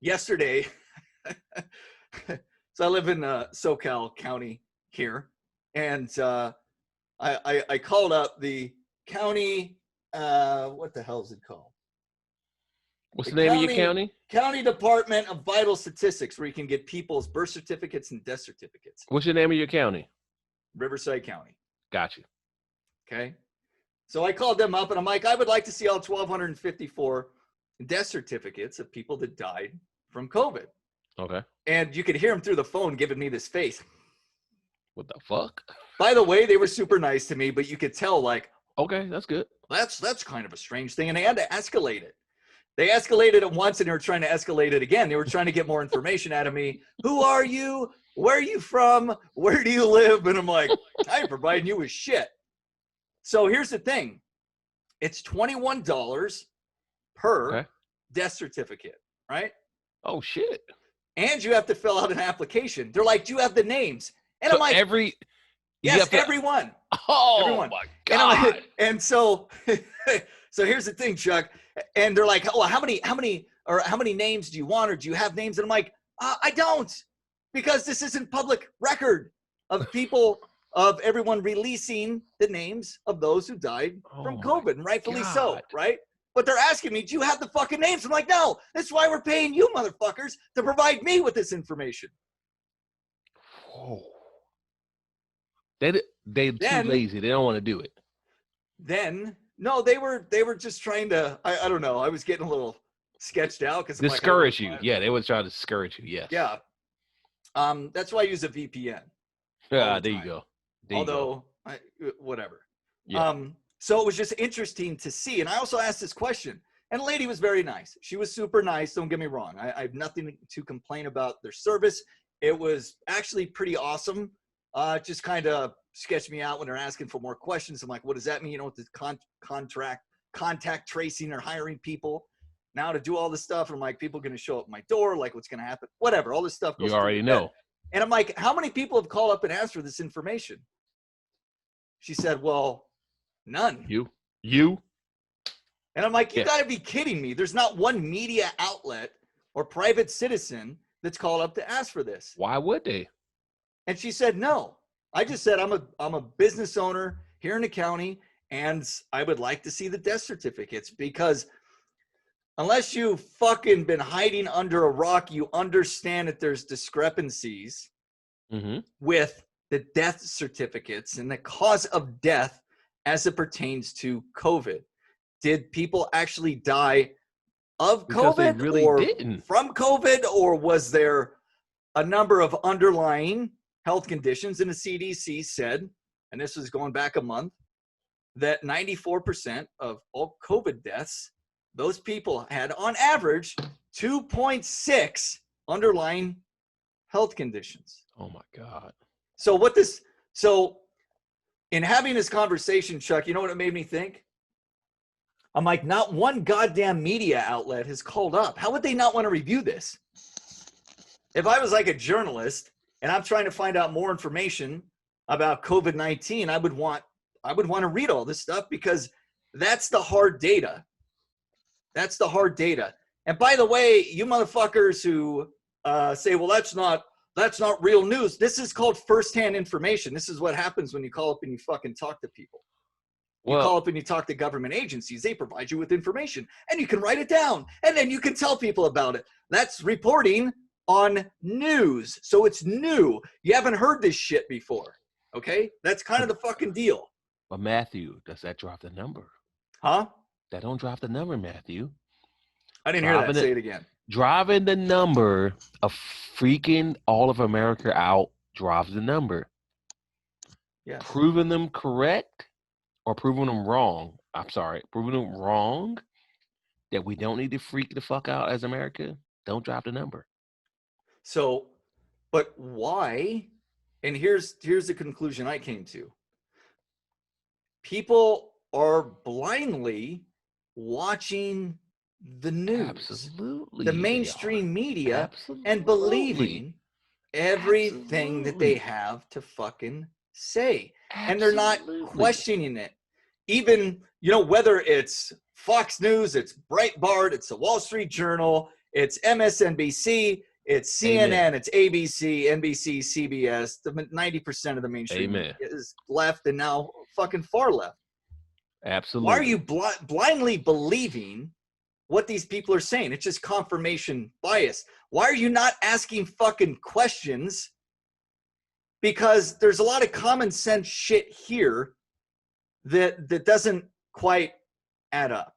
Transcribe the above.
yesterday, so I live in SoCal County here, and I called up the county, what the hell is it called? What's the name of your county? County Department of Vital Statistics, where you can get people's birth certificates and death certificates. What's your name of your county? Riverside County. Got you. Okay. So I called them up and I'm like, I would like to see all 1,254 death certificates of people that died from COVID. Okay. And you could hear him through the phone giving me this face. What the fuck? By the way, they were super nice to me, but you could tell like, okay, that's good. That's kind of a strange thing. And they had to escalate it. They escalated it once and they were trying to escalate it again. They were trying to get more information out of me. Who are you? Where are you from? Where do you live? And I'm like, I ain't providing you with shit. So here's the thing. It's $21 per death certificate, right? Oh, shit. And you have to fill out an application. They're like, do you have the names? And so I'm like, yes, everyone. Oh, everyone. My God. And so, so here's the thing, Chuck. And they're like, oh, how many names do you want? Or do you have names? And I'm like, I don't, because this isn't public record of people, of everyone releasing the names of those who died from COVID, and rightfully so, right? But they're asking me, do you have the fucking names? I'm like, no, that's why we're paying you motherfuckers to provide me with this information. Oh. They're too lazy. They don't want to do it. Then, no, they were just trying to, I don't know. I was getting a little sketched out. Because discourage you. Yeah, they were trying to discourage you. Yes. Yeah. That's why I use a VPN. Yeah, there you go. Whatever. Yeah. So it was just interesting to see. And I also asked this question. And the lady was very nice. She was super nice. Don't get me wrong. I have nothing to complain about their service. It was actually pretty awesome. Just kind of sketched me out when they're asking for more questions. I'm like, what does that mean? You know, with the contact tracing or hiring people now to do all this stuff. And I'm like, people are going to show up at my door. Like, what's going to happen? Whatever. All this stuff goes you already know. And I'm like, how many people have called up and asked for this information? She said, well, none. You. And I'm like, you got to be kidding me. There's not one media outlet or private citizen that's called up to ask for this. Why would they? And she said, no. I just said, I'm a business owner here in the county, and I would like to see the death certificates, because unless you've fucking been hiding under a rock, you understand that there's discrepancies with the death certificates and the cause of death as it pertains to COVID. Did people actually die of COVID from COVID, or was there a number of underlying health conditions? And the CDC said, and this was going back a month, that 94% of all COVID deaths, those people had on average 2.6 underlying health conditions. Oh my God. So in having this conversation, Chuck, you know what it made me think? I'm like, not one goddamn media outlet has called up. How would they not want to review this? If I was like a journalist and I'm trying to find out more information about COVID-19, I would want to read all this stuff, because that's the hard data. That's the hard data. And by the way, you motherfuckers who say, well, that's not real news. This is called firsthand information. This is what happens when you call up and you fucking talk to people. You call up and you talk to government agencies. They provide you with information, and you can write it down, and then you can tell people about it. That's reporting on news. So it's new. You haven't heard this shit before. Okay? That's kind of the fucking deal. But Matthew, does that drop the number? Huh? That don't drop the number, Matthew. I didn't hear that. Say it again. Driving the number of freaking all of America out drives the number. Yeah. Proving them correct or proving them wrong. I'm sorry. Proving them wrong that we don't need to freak the fuck out as America. Don't drop the number. So, but why? And here's the conclusion I came to. People are blindly watching the news, absolutely, the mainstream media, and believing everything that they have to fucking say. And they're not questioning it. Even, whether it's Fox News, it's Breitbart, it's the Wall Street Journal, It's MSNBC, it's CNN, Amen. it's ABC, NBC, CBS. 90% of the mainstream Amen. is left and now fucking far left. Absolutely. Why are you blindly believing what these people are saying? It's just confirmation bias. Why are you not asking fucking questions? Because there's a lot of common sense shit here that doesn't quite add up.